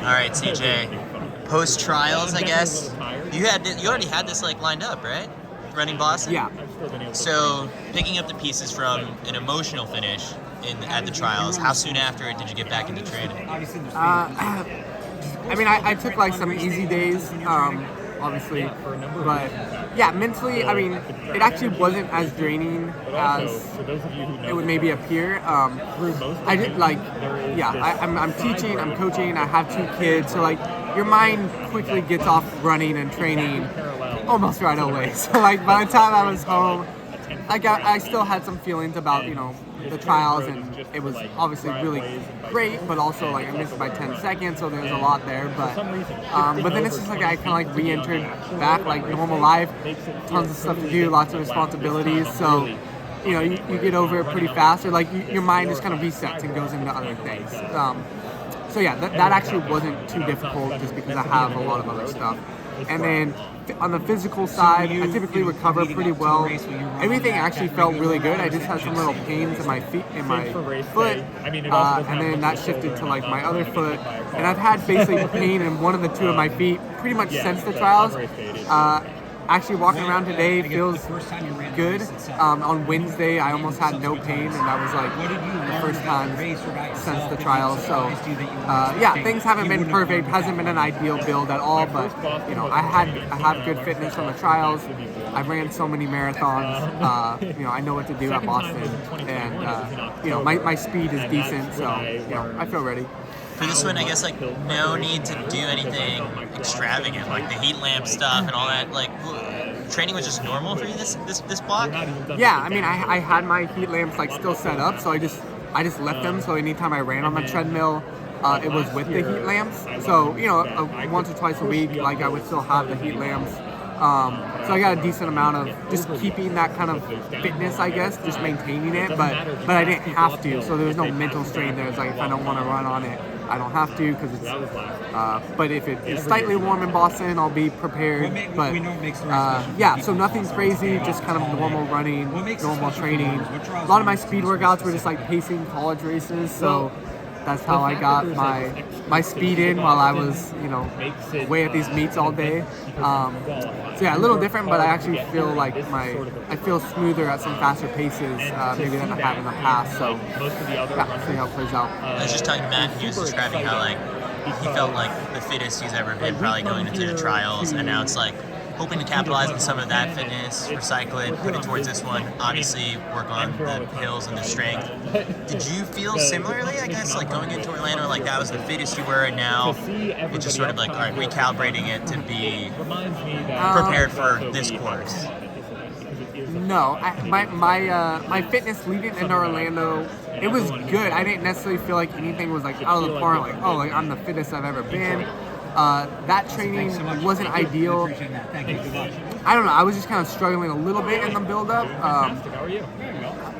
All right, CJ. Post trials, I guess. You already had this like lined up, right? Running Boston. Yeah. So picking up the pieces from an emotional finish at the trials. How soon after it did you get back into training? I mean, I took like some easy days, obviously, but yeah, mentally, I mean, it actually wasn't as draining as it would maybe appear. I did like, I'm teaching, I'm coaching, I have 2 kids, so like your mind quickly gets off running and training almost right away. So like by the time I was home, like I still had some feelings about, the trials, and it was obviously really great, but also like I missed by 10 seconds, so there's a lot there. But then it's just like I kind of like re-entered back like normal life, tons of stuff to do, lots of responsibilities. So you get over it pretty fast, or like your mind just kind of resets and goes into other things. So yeah, that actually wasn't too difficult, just because I have a lot of other stuff. And then on the physical side, I typically recover pretty well. Everything actually felt really good. I just had some little pains in my feet, in my foot, and then that shifted to like my other foot. And I've had basically pain in one of the 2 of my feet pretty much since the trials. Actually, walking around today feels good. On Wednesday, I almost had no pain, and that was like the first time since the trials. So, things haven't been perfect. Hasn't been an ideal build at all, but I have good fitness from the trials. I ran so many marathons. I know what to do at Boston, and my speed is decent. So, I feel ready. For this one, I guess like no need to do anything extravagant, like the heat lamp stuff and all that. Like training was just normal for you this block. Yeah, I mean I had my heat lamps like still set up, so I just left them. So anytime I ran on the treadmill, it was with the heat lamps. So once or twice a week, like I would still have the heat lamps. So I got a decent amount of just keeping that kind of fitness, I guess, just maintaining it, but I didn't have to, so there was no mental strain there. It's like if I don't want to run on it, I don't have to, because it's, but if it is slightly warm in Boston, I'll be prepared. But so nothing crazy, just kind of normal running, normal training. A lot of my speed workouts were just like pacing college races, so that's how I got my speed in while I was, away at these meets all day. So yeah, a little different, but I actually feel like I feel smoother at some faster paces, maybe than I have in the past. So yeah, see how it plays out. I was just talking to Matt, and he was describing how like he felt like the fittest he's ever been, probably going into the trials, and now it's like hoping to capitalize on some of that fitness, recycle it, put it towards this one. Obviously, work on the hills and the strength. Did you feel similarly, I guess, like going into Orlando, like that was the fittest you were, and now it's just sort of like, all right, recalibrating it to be prepared for this course? No, my fitness leading into Orlando, it was good. I didn't necessarily feel like anything was like out of the park, like I'm the fittest I've ever been. That training wasn't ideal. I don't know. I was just kind of struggling a little bit in the build-up.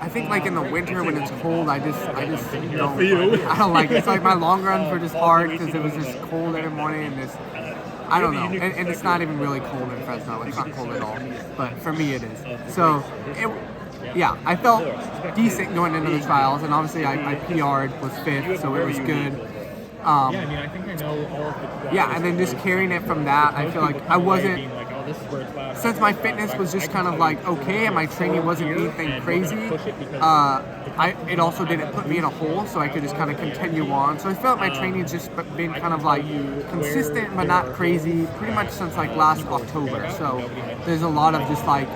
I think like in the winter when it's cold, I just don't like it. It's like my long runs were just hard because it was just cold every morning, and I don't know. And it's not even really cold in Fresno. It's not cold at all. But for me, it is. So I felt decent going into the trials, and obviously I PR'd, was 5th, so it was good. And then just carrying it from that, I feel like I wasn't, since my fitness was just kind of like okay and my training wasn't anything crazy, it also didn't put me in a hole, so I could just kind of continue on. So I felt my training's just been kind of like consistent but not crazy pretty much since like last October. So there's a lot of just like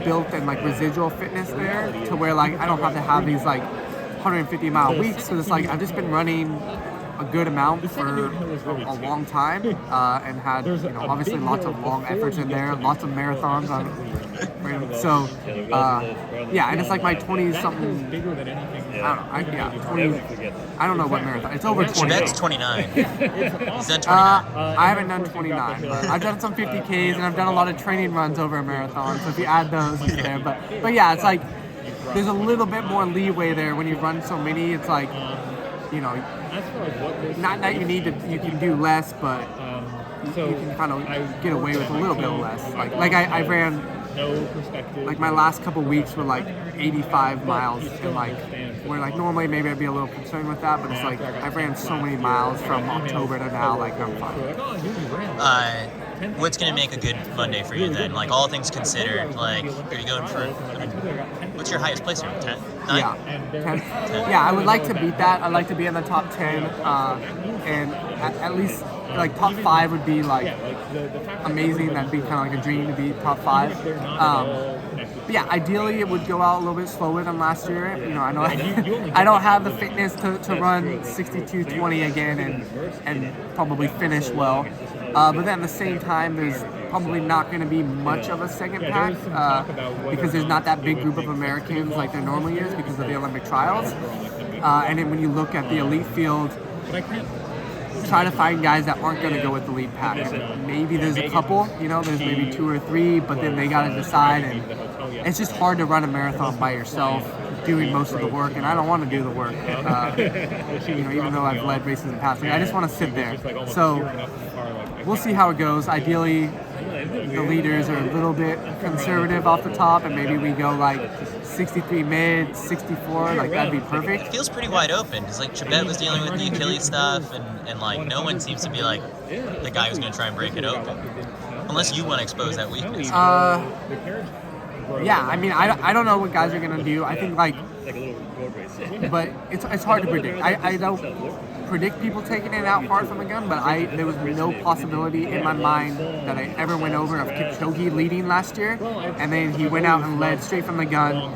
built and like residual fitness there, to where like I don't have to have these like 150-mile weeks. So it's like I've just been running a good amount for a long time, and had obviously lots of long efforts in there, lots of marathons on. So and it's like my 20-something. I don't know what marathon. It's over 20. That's 29. Is that 29? I haven't done 29, but I've done some 50Ks, and I've done a lot of training runs over a marathon. So if you add those, it's there. But yeah, it's like there's a little bit more leeway there when you run so many. It's like, not that you can do less, but you can kind of get away with a little bit less. Like I ran like my last couple weeks were like 85 miles, and like where like normally maybe I'd be a little concerned with that, but it's like I've ran so many miles from October to now, like I'm fine. What's going to make a good Monday for you then? Like all things considered, like are you going for, what's your highest place here? 10? 9? Yeah, 10. Yeah, I would like to beat that. I'd like to be in the top 10, and at least like top 5 would be like amazing. That'd be kind of like a dream to be top 5. But yeah, ideally it would go out a little bit slower than last year. You know, I know I don't have the fitness to run 62:20 again and probably finish well. But then at the same time, there's probably not going to be much of a second pack because there's not that big group of Americans like there normally is because of the Olympic trials. And then when you look at the elite field, try to find guys that aren't going to go with the lead pack. And maybe there's a couple, you know, there's maybe 2 or 3, but then they got to decide. And it's just hard to run a marathon by yourself, doing most of the work, and I don't want to do the work. You know, even though I've led races in the past, like, I just want to sit there. So we'll see how it goes. Ideally, the leaders are a little bit conservative off the top, and maybe we go like 63 mid, 64, like that'd be perfect. It feels pretty wide open because like Chebet was dealing with the Achilles stuff, and like no one seems to be like the guy who's going to try and break it open, unless you want to expose that weakness. Yeah, I mean, I don't know what guys are going to do. I think like, but it's hard to predict. I don't predict people taking it out hard from the gun, but there was no possibility in my mind that I ever went over of Kipchoge leading last year, and then he went out and led straight from the gun.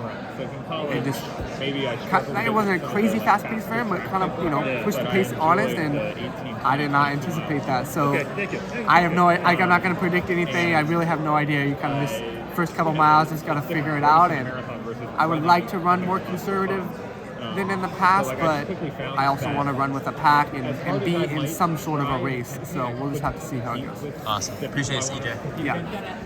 It just it wasn't a crazy fast pace for him, but kind of, you know, pushed the pace honest, and I did not anticipate that. So I'm not going to predict anything. I really have no idea. You kind of just first couple miles just got to figure it out, and I would like to run more conservative than in the past, but I also want to run with a pack and be in some sort of a race. So we'll just have to see how it goes. Awesome. Appreciate it, CJ. Yeah.